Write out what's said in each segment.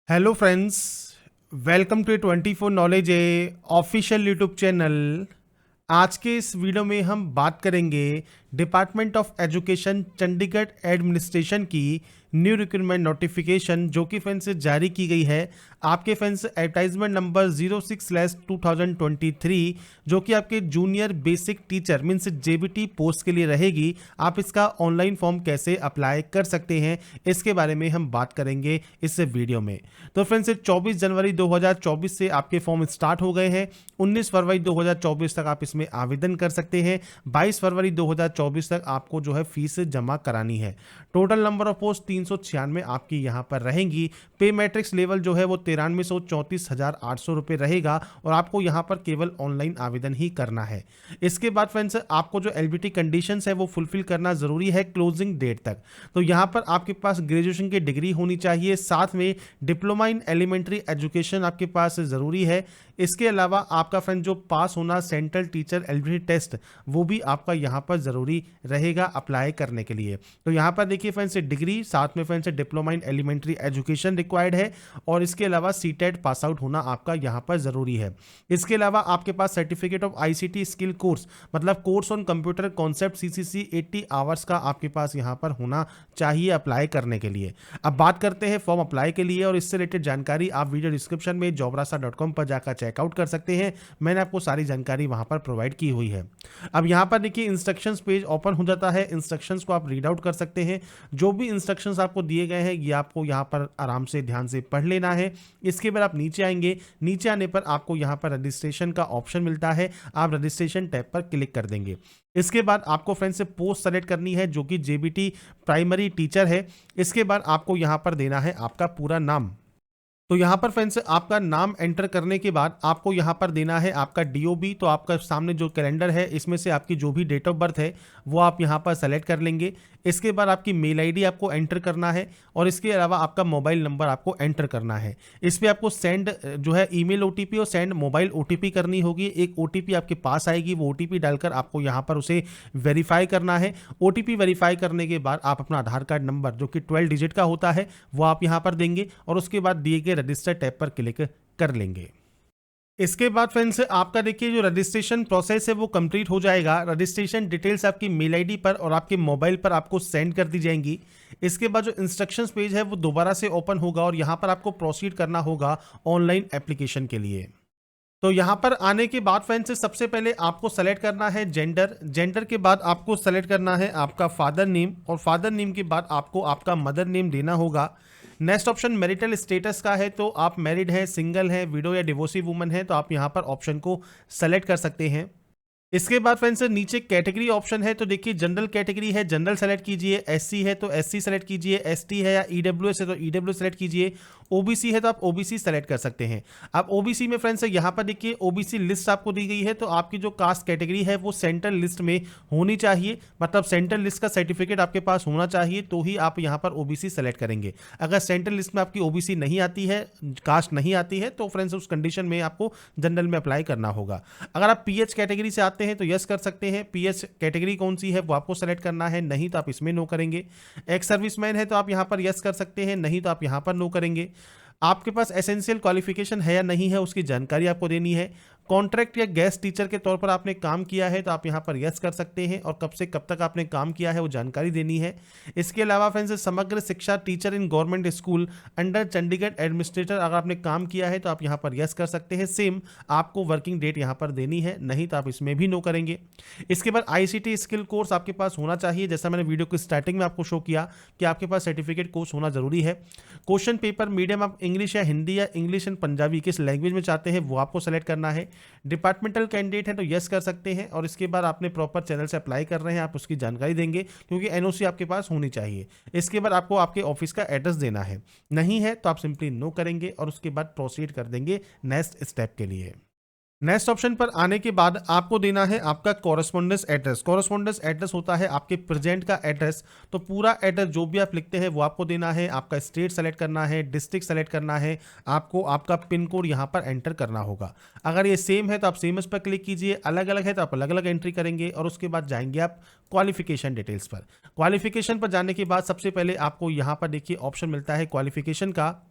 Hello friends, welcome to 24 knowledge a official YouTube channel. आज के इस वीडियो में हम बात करेंगे department of education Chandigarh administration की न्यू रिक्रूटमेंट नोटिफिकेशन जो कि फ्रेंड्स जारी की गई है आपके फ्रेंड्स एडवर्टाइजमेंट नंबर 06/2023 जो कि आपके junior basic teacher means JBT post के लिए रहेगी। आप इसका ऑनलाइन फॉर्म कैसे अप्लाई कर सकते हैं इसके बारे में हम बात करेंगे इस वीडियो में। तो फ्रेंड्स 24 जनवरी 2024 से आपके फॉर्म स्टार्ट हो गए हैं। 19 फरवरी 2024 तक आप इसमें आवेदन कर सकते हैं। 22 फरवरी 2024 तक आपको जो है फीस जमा करानी है। टोटल नंबर ऑफ पोस्ट 396 आपकी यहाँ पर रहेंगी। पे मैट्रिक्स लेवल जो है वो 93,34,800 रुपये रहेगा और आपको यहाँ पर केवल ऑनलाइन आवेदन ही करना है। इसके बाद फ्रेंड्स आपको जो एलबीटी कंडीशंस है वो फुलफिल करना जरूरी है क्लोजिंग डेट तक। तो यहाँ पर आपके पास ग्रेजुएशन की डिग्री होनी चाहिए, साथ में डिप्लोमा इन एलिमेंट्री एजुकेशन आपके पास जरूरी है। इसके अलावा आपका फ्रेंड जो पास होना सेंट्रल टीचर एलिजिबिलिटी टेस्ट वो भी आपका यहाँ पर ज़रूरी रहेगा अप्लाई करने के लिए। तो यहाँ पर देखिए फ्रेंड्स डिग्री, साथ में friends diploma in elementary education required है और इसके अलावा सीटेट पास आउट होना आपका यहाँ पर ज़रूरी है। इसके अलावा आपके पास certificate of ICT skill course मतलब course on computer concept CCC 80 hours का आपके पास यहाँ पर होना चाहिए अप्लाई करने के लिए। अब बात करते हैं फॉर्म अप्लाई के लिए और इससे रिलेटेड जानकारी आप वीडियो डिस्क्रिप्शन में jobrasa.com पर जाकर चेकआउट कर सकते हैं। मैंने आपको सारी जानकारी वहां पर प्रोवाइड की हुई है। अब यहां पर देखिए इंस्ट्रक्शंस पेज ओपन हो जाता है। इंस्ट्रक्शंस को आप रीड आउट कर सकते हैं। जो भी इंस्ट्रक्शंस आपको दिए गए हैं ये आपको यहां पर आराम से ध्यान से पढ़ लेना है। इसके बाद आप नीचे आएंगे। नीचे आने पर आपको यहां पर रजिस्ट्रेशन का ऑप्शन मिलता है। आप रजिस्ट्रेशन टैब पर क्लिक कर देंगे। इसके बाद आपको फ्रेंड से पोस्ट सेलेक्ट करनी है जो कि जेबीटी प्राइमरी टीचर है। इसके बाद आपको यहां पर देना है आपका पूरा नाम। तो यहाँ पर फ्रेंड्स आपका नाम एंटर करने के बाद आपको यहाँ पर देना है आपका डीओबी। तो आपका सामने जो कैलेंडर है इसमें से आपकी जो भी डेट ऑफ बर्थ है वो आप यहाँ पर सेलेक्ट कर लेंगे। इसके बाद आपकी मेल आईडी आपको एंटर करना है और इसके अलावा आपका मोबाइल नंबर आपको एंटर करना है। इस पर आपको सेंड जो है ईमेल ओटीपी और सेंड मोबाइल ओटीपी करनी होगी। एक ओटीपी आपके पास आएगी, वो ओटीपी डालकर आपको यहाँ पर उसे वेरीफाई करना है। ओटीपी वेरीफाई करने के बाद आप अपना आधार कार्ड नंबर जो कि 12 डिजिट का होता है वो आप यहाँ पर देंगे और उसके बाद दिए गए रजिस्टर टैब पर क्लिक कर लेंगे। इसके बाद फ्रेंड्स आपका देखिए जो रजिस्ट्रेशन प्रोसेस है वो कंप्लीट हो जाएगा। रजिस्ट्रेशन डिटेल्स आपकी मेल आईडी पर और आपके मोबाइल पर आपको सेंड कर दी जाएंगी। इसके बाद जो इंस्ट्रक्शंस पेज है वो दोबारा से ओपन होगा और यहाँ पर आपको प्रोसीड करना होगा ऑनलाइन एप्लीकेशन के लिए। तो यहाँ पर आने के बाद फ्रेंड्स सबसे पहले आपको सेलेक्ट करना है जेंडर। जेंडर के बाद आपको सेलेक्ट करना है आपका फादर नेम और फादर नेम के बाद आपको आपका मदर नेम देना होगा। नेक्स्ट ऑप्शन मैरिटल स्टेटस का है, तो आप मैरिड हैं, सिंगल हैं, विडो या डिवोर्सी वुमन है, तो आप यहाँ पर ऑप्शन को सेलेक्ट कर सकते हैं। इसके बाद फ्रेंड्स नीचे कैटेगरी ऑप्शन है, तो देखिए जनरल कैटेगरी है, जनरल सेलेक्ट कीजिए। एससी है तो एससी सेलेक्ट कीजिए। एसटी है या ईडब्ल्यूएस है तो ईडब्ल्यू सेलेक्ट कीजिए। ओबीसी है तो आप ओबीसी सेलेक्ट कर सकते हैं। अब ओबीसी में फ्रेंड्स यहाँ पर देखिए ओबीसी लिस्ट आपको दी गई है, तो आपकी जो कास्ट कैटेगरी है वो सेंट्रल लिस्ट में होनी चाहिए, मतलब सेंट्रल लिस्ट का सर्टिफिकेट आपके पास होना चाहिए तो ही आप यहाँ पर ओबीसी सेलेक्ट करेंगे। अगर सेंट्रल लिस्ट में आपकी ओबीसी नहीं आती है, कास्ट नहीं आती है, तो फ्रेंड्स उस कंडीशन में आपको जनरल में अप्लाई करना होगा। अगर आप पीएच कैटेगरी से आते हैं तो यस कर सकते हैं। पीएच कैटेगरी कौन सी है वो आपको सेलेक्ट करना है, नहीं तो आप इसमें नो करेंगे। एक्स सर्विसमैन है तो आप यहाँ पर यस कर सकते हैं, नहीं तो आप यहाँ पर नो करेंगे। आपके पास एसेंशियल क्वालिफिकेशन है या नहीं है उसकी जानकारी आपको देनी है। कॉन्ट्रैक्ट या गेस्ट टीचर के तौर पर आपने काम किया है तो आप यहाँ पर यस कर सकते हैं और कब से कब तक आपने काम किया है वो जानकारी देनी है। इसके अलावा फ्रेंड्स समग्र शिक्षा teacher in government school under Chandigarh administrator अगर आपने काम किया है तो आप यहाँ पर यस कर सकते हैं। सेम आपको वर्किंग डेट यहाँ पर देनी है, नहीं तो आप इसमें भी नो करेंगे। इसके बाद आईसीटी स्किल कोर्स आपके पास होना चाहिए, जैसा मैंने वीडियो की स्टार्टिंग में आपको शो किया कि आपके पास सर्टिफिकेट कोर्स होना जरूरी है। क्वेश्चन पेपर मीडियम आप इंग्लिश या हिंदी या इंग्लिश एंड पंजाबी किस लैंग्वेज में चाहते हैं वो आपको सेलेक्ट करना है। डिपार्टमेंटल कैंडिडेट है तो यस कर सकते हैं और इसके बाद आपने प्रॉपर चैनल से अप्लाई कर रहे हैं आप उसकी जानकारी देंगे क्योंकि एनओसी आपके पास होनी चाहिए। इसके बाद आपको आपके ऑफिस का एड्रेस देना है, नहीं है तो आप सिंपली नो करेंगे और उसके बाद प्रोसीड कर देंगे नेक्स्ट स्टेप के लिए। नेक्स्ट ऑप्शन पर आने के बाद आपको देना है आपका कॉरेस्पॉन्डेंस एड्रेस। कॉरेस्पॉन्डेंस एड्रेस होता है आपके प्रेजेंट का एड्रेस, तो पूरा एड्रेस जो भी आप लिखते हैं वो आपको देना है। आपका स्टेट सेलेक्ट करना है, डिस्ट्रिक्ट सेलेक्ट करना है, आपको आपका पिन कोड यहाँ पर एंटर करना होगा। अगर ये सेम है तो आप सेम पर क्लिक कीजिए, अलग अलग है तो आप अलग अलग एंट्री करेंगे और उसके बाद जाएंगे आप क्वालिफिकेशन डिटेल्स पर। क्वालिफिकेशन पर जाने के बाद सबसे पहले आपको यहाँ पर देखिए ऑप्शन मिलता है क्वालिफिकेशन का।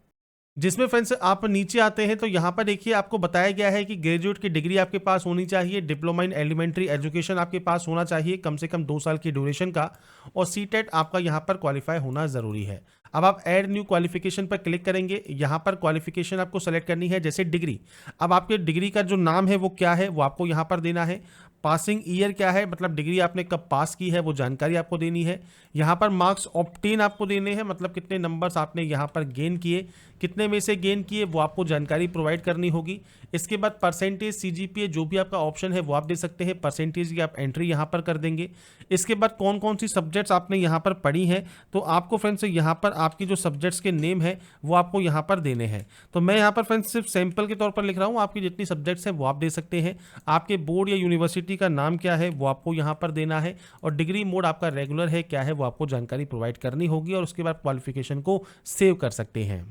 जिसमें फ्रेंड्स आप नीचे आते हैं तो यहाँ पर देखिए आपको बताया गया है कि ग्रेजुएट की डिग्री आपके पास होनी चाहिए, डिप्लोमा इन एलिमेंट्री एजुकेशन आपके पास होना चाहिए, कम से कम 2 साल की ड्यूरेशन का, और सीटेट आपका यहाँ पर क्वालिफाई होना ज़रूरी है। अब आप ऐड न्यू क्वालिफिकेशन पर क्लिक करेंगे, यहाँ पर क्वालिफिकेशन आपको सेलेक्ट करनी है, जैसे डिग्री। अब आपके डिग्री का जो नाम है वो क्या है वो आपको यहाँ पर देना है। पासिंग ईयर क्या है, मतलब डिग्री आपने कब पास की है वो जानकारी आपको देनी है। यहाँ पर मार्क्स ऑब्टेन आपको देने हैं, मतलब कितने नंबर्स आपने यहाँ पर गेन किए, कितने में से गेन किए वो आपको जानकारी प्रोवाइड करनी होगी। इसके बाद परसेंटेज, सीजीपीए जो भी आपका ऑप्शन है वो आप दे सकते हैं, परसेंटेज की आप एंट्री यहाँ पर कर देंगे। इसके बाद कौन कौन सी सब्जेक्ट्स आपने यहाँ पर पढ़ी हैं, तो आपको फ्रेंड्स यहाँ पर आपकी जो सब्जेक्ट्स के नेम है वो आपको यहाँ पर देने हैं। तो मैं यहाँ पर फ्रेंड्स सिर्फ सैंपल के तौर पर लिख रहा हूँ, आपकी जितनी सब्जेक्ट्स हैं वो आप दे सकते हैं। आपके बोर्ड या यूनिवर्सिटी का नाम क्या है वो आपको यहाँ पर देना है, और डिग्री मोड आपका रेगुलर है क्या है वो आपको जानकारी प्रोवाइड करनी होगी, और उसके बाद क्वालिफिकेशन को सेव कर सकते हैं।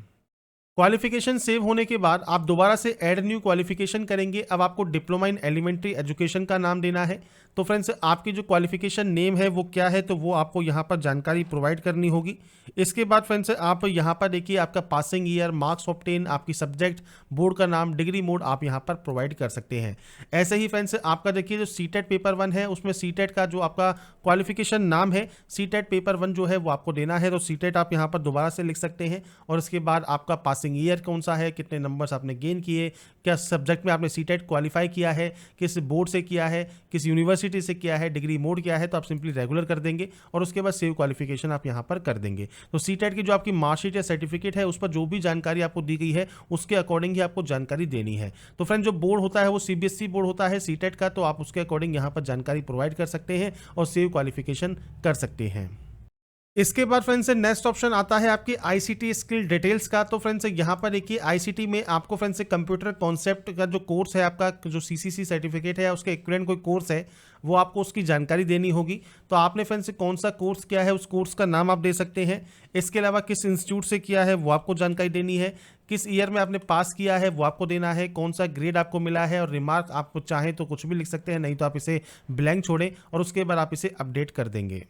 क्वालिफिकेशन सेव होने के बाद आप दोबारा से ऐड न्यू क्वालिफिकेशन करेंगे। अब आपको डिप्लोमा इन एलिमेंट्री एजुकेशन का नाम देना है। तो फ्रेंड्स आपकी जो क्वालिफिकेशन नेम है वो क्या है, तो वो आपको यहाँ पर जानकारी प्रोवाइड करनी होगी। इसके बाद फ्रेंड्स आप यहाँ पर देखिए आपका पासिंग ईयर, मार्क्स ऑब्टेन, आपकी सब्जेक्ट, बोर्ड का नाम, डिग्री मोड आप यहाँ पर प्रोवाइड कर सकते हैं। ऐसे ही फ्रेंड्स आपका देखिए जो सीटेट पेपर 1 है उसमें सीटेट का जो आपका क्वालिफिकेशन नाम है, सीटेट पेपर 1 जो है वो आपको देना है। तो सीटेट आप यहाँ पर दोबारा से लिख सकते हैं, और इसके बाद आपका पासिंग ईयर कौन सा है, कितने नंबर्स आपने गेन किए, क्या सब्जेक्ट में आपने सीटेट क्वालिफाई किया है, किस बोर्ड से किया है, किस यूनिवर्सिटी से किया है, डिग्री मोड क्या है, तो आप सिंपली रेगुलर कर देंगे, और उसके बाद सेव क्वालिफिकेशन आप यहाँ पर कर देंगे। तो सीटेट की जो आपकी मार्कशीट या सर्टिफिकेट है उस पर जो भी जानकारी आपको दी गई है उसके अकॉर्डिंग ही आपको जानकारी देनी है। तो फ्रेंड जो बोर्ड होता है वो सीबीएसई बोर्ड होता है सीटेट का, तो आप उसके अकॉर्डिंग यहाँ पर जानकारी प्रोवाइड कर सकते हैं और सेव क्वालिफिकेशन कर सकते हैं। इसके बाद फ्रेंड्स नेक्स्ट ऑप्शन आता है आपकी आईसीटी स्किल डिटेल्स का। तो फ्रेंड्स यहाँ पर देखिए आईसीटी में आपको फ्रेंड्स कंप्यूटर कॉन्सेप्ट का जो कोर्स है, आपका जो सीसीसी सर्टिफिकेट है उसके इक्विवेलेंट कोई कोर्स है वो आपको उसकी जानकारी देनी होगी। तो आपने फ्रेंड्स कौन सा कोर्स किया है उस कोर्स का नाम आप दे सकते हैं। इसके अलावा किस इंस्टीट्यूट से किया है वो आपको जानकारी देनी है, किस ईयर में आपने पास किया है वो आपको देना है, कौन सा ग्रेड आपको मिला है, और रिमार्क आपको चाहें तो कुछ भी लिख सकते हैं, नहीं तो आप इसे ब्लैंक छोड़ें और उसके बाद आप इसे अपडेट कर देंगे।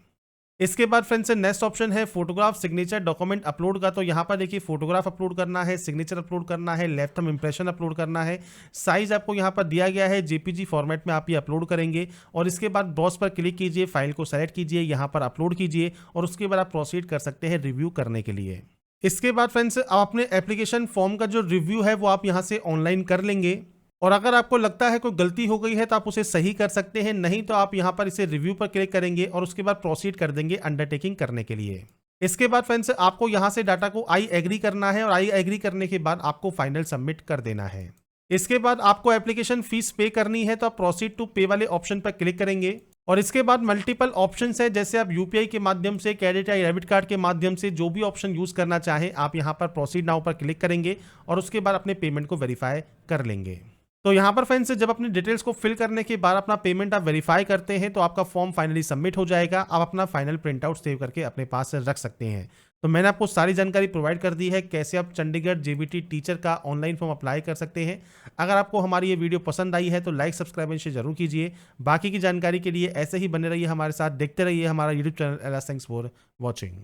इसके बाद फ्रेंड्स नेक्स्ट ऑप्शन है फोटोग्राफ सिग्नेचर डॉक्यूमेंट अपलोड का। तो यहाँ पर देखिए फोटोग्राफ अपलोड करना है, सिग्नेचर अपलोड करना है, लेफ्ट थंब इंप्रेशन अपलोड करना है। साइज आपको यहाँ पर दिया गया है, जेपीजी फॉर्मेट में आप ये अपलोड करेंगे, और इसके बाद ब्राउज पर क्लिक कीजिए, फाइल को सेलेक्ट कीजिए, यहाँ पर अपलोड कीजिए, और उसके बाद आप प्रोसीड कर सकते हैं रिव्यू करने के लिए। इसके बाद फ्रेंड्स आप अपने एप्लीकेशन फॉर्म का जो रिव्यू है वो आप यहाँ से ऑनलाइन कर लेंगे, और अगर आपको लगता है कोई गलती हो गई है तो आप उसे सही कर सकते हैं, नहीं तो आप यहाँ पर इसे रिव्यू पर क्लिक करेंगे और उसके बाद प्रोसीड कर देंगे अंडरटेकिंग करने के लिए। इसके बाद फ्रेंड्स आपको यहाँ से डाटा को आई एग्री करना है, और आई एग्री करने के बाद आपको फाइनल सबमिट कर देना है। इसके बाद आपको एप्लीकेशन फीस पे करनी है, तो आप प्रोसीड टू पे वाले ऑप्शन पर क्लिक करेंगे, और इसके बाद मल्टीपल ऑप्शंस है, जैसे आप यूपीआई के माध्यम से, क्रेडिट या डेबिट कार्ड के माध्यम से जो भी ऑप्शन यूज करना चाहें आप यहाँ पर प्रोसीड नाउ पर क्लिक करेंगे, और उसके बाद अपने पेमेंट को वेरीफाई कर लेंगे। तो यहाँ पर फ्रेंड्स जब अपनी डिटेल्स को फिल करने के बाद अपना पेमेंट आप वेरीफाई करते हैं तो आपका फॉर्म फाइनली सबमिट हो जाएगा। आप अपना फाइनल प्रिंट आउट सेव करके अपने पास रख सकते हैं। तो मैंने आपको सारी जानकारी प्रोवाइड कर दी है कैसे आप चंडीगढ़ जेबीटी टीचर का ऑनलाइन फॉर्म अप्लाई कर सकते हैं। अगर आपको हमारी ये वीडियो पसंद आई है तो लाइक सब्सक्राइब शेयर जरूर कीजिए। बाकी की जानकारी के लिए ऐसे ही बने रहिए हमारे साथ, देखते रहिए हमारा YouTube channel. Thanks for watching.